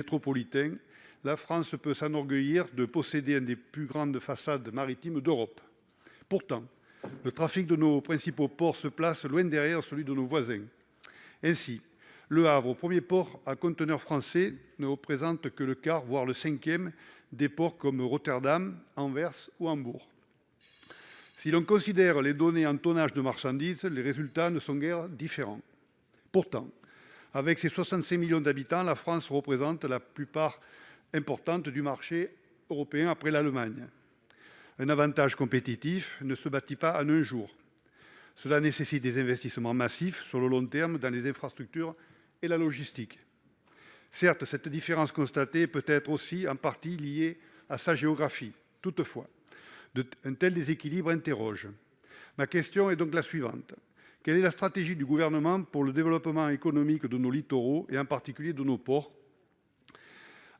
métropolitain, la France peut s'enorgueillir de posséder une des plus grandes façades maritimes d'Europe. Pourtant, le trafic de nos principaux ports se place loin derrière celui de nos voisins. Ainsi, Le Havre, premier port à conteneurs français, ne représente que le quart, voire le cinquième, des ports comme Rotterdam, Anvers ou Hambourg. Si l'on considère les données en tonnage de marchandises, les résultats ne sont guère différents. Pourtant, avec ses 65 millions d'habitants, la France représente la plupart importante du marché européen après l'Allemagne. Un avantage compétitif ne se bâtit pas en un jour. Cela nécessite des investissements massifs sur le long terme dans les infrastructures et la logistique. Certes, cette différence constatée peut être aussi en partie liée à sa géographie. Toutefois, un tel déséquilibre interroge. Ma question est donc la suivante. Quelle est la stratégie du gouvernement pour le développement économique de nos littoraux et en particulier de nos ports,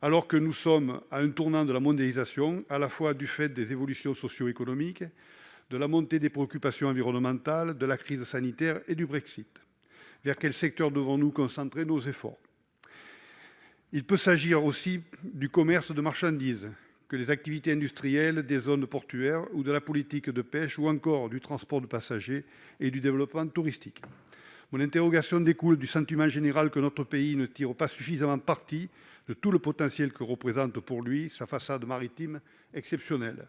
alors que nous sommes à un tournant de la mondialisation, à la fois du fait des évolutions socio-économiques, de la montée des préoccupations environnementales, de la crise sanitaire et du Brexit? Vers quel secteur devons-nous concentrer nos efforts? Il peut s'agir aussi du commerce de marchandises, que les activités industrielles des zones portuaires ou de la politique de pêche ou encore du transport de passagers et du développement touristique. Mon interrogation découle du sentiment général que notre pays ne tire pas suffisamment parti de tout le potentiel que représente pour lui sa façade maritime exceptionnelle.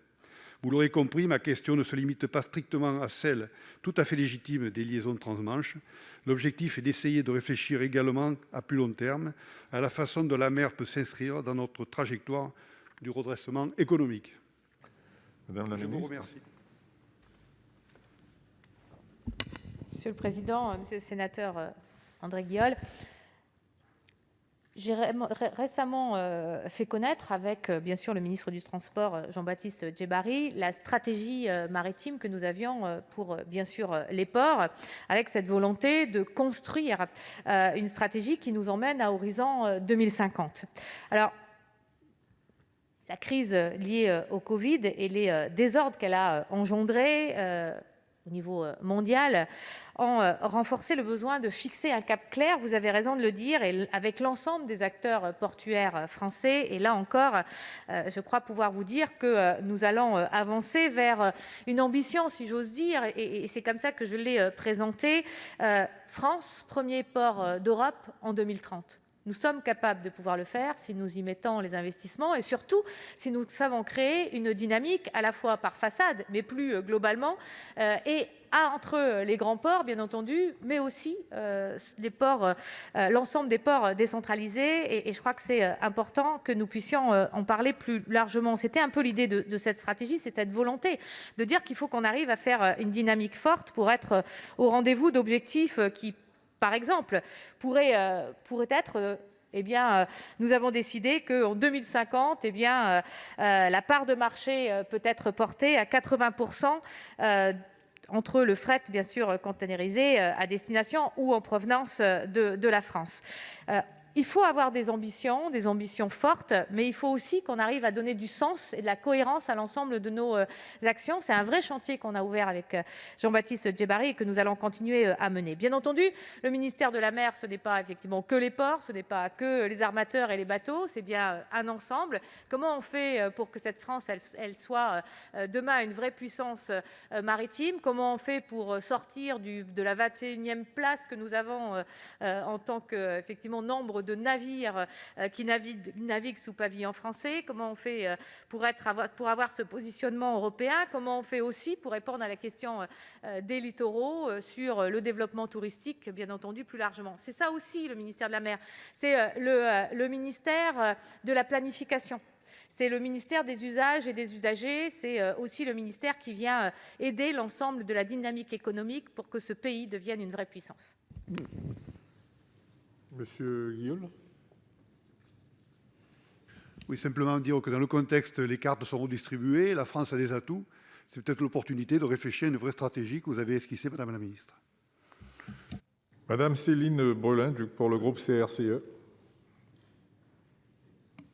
Vous l'aurez compris, ma question ne se limite pas strictement à celle tout à fait légitime des liaisons transmanche. L'objectif est d'essayer de réfléchir également à plus long terme à la façon dont la mer peut s'inscrire dans notre trajectoire du redressement économique. Madame la ministre. Je vous remercie. Monsieur le Président, Monsieur le Sénateur André Guiol, j'ai récemment fait connaître avec, bien sûr, le ministre du Transport, Jean-Baptiste Djebbari, la stratégie maritime que nous avions pour, bien sûr, les ports, avec cette volonté de construire une stratégie qui nous emmène à horizon 2050. Alors, la crise liée au Covid et les désordres qu'elle a engendrés au niveau mondial ont renforcé le besoin de fixer un cap clair, vous avez raison de le dire, et avec l'ensemble des acteurs portuaires français. Et là encore, je crois pouvoir vous dire que nous allons avancer vers une ambition, si j'ose dire, et c'est comme ça que je l'ai présenté. France, premier port d'Europe en 2030. Nous sommes capables de pouvoir le faire si nous y mettons les investissements et surtout si nous savons créer une dynamique à la fois par façade, mais plus globalement, et entre les grands ports, bien entendu, mais aussi les ports, l'ensemble des ports décentralisés. Et je crois que c'est important que nous puissions en parler plus largement. C'était un peu l'idée de cette stratégie, c'est cette volonté de dire qu'il faut qu'on arrive à faire une dynamique forte pour être au rendez-vous d'objectifs qui, par exemple, pourrait être, nous avons décidé qu'en 2050, la part de marché peut être portée à 80% entre le fret, bien sûr, containerisé à destination ou en provenance de la France. Il faut avoir des ambitions fortes, mais il faut aussi qu'on arrive à donner du sens et de la cohérence à l'ensemble de nos actions. C'est un vrai chantier qu'on a ouvert avec Jean-Baptiste Djebbari et que nous allons continuer à mener. Bien entendu, le ministère de la Mer, ce n'est pas effectivement que les ports, ce n'est pas que les armateurs et les bateaux, c'est bien un ensemble. Comment on fait pour que cette France, elle soit demain une vraie puissance maritime? Comment on fait pour sortir de la 21e place que nous avons en tant que, effectivement, nombre de navires qui naviguent sous pavillon français? Comment on fait pour avoir ce positionnement européen? Comment on fait aussi pour répondre à la question des littoraux sur le développement touristique, bien entendu, plus largement? C'est ça aussi le ministère de la Mer. C'est le ministère de la planification. C'est le ministère des usages et des usagers. C'est aussi le ministère qui vient aider l'ensemble de la dynamique économique pour que ce pays devienne une vraie puissance. Monsieur Guiol. Oui, simplement dire que dans le contexte, les cartes sont redistribuées, la France a des atouts. C'est peut-être l'opportunité de réfléchir à une vraie stratégie que vous avez esquissée, Madame la Ministre. Madame Céline Brulin, pour le groupe CRCE.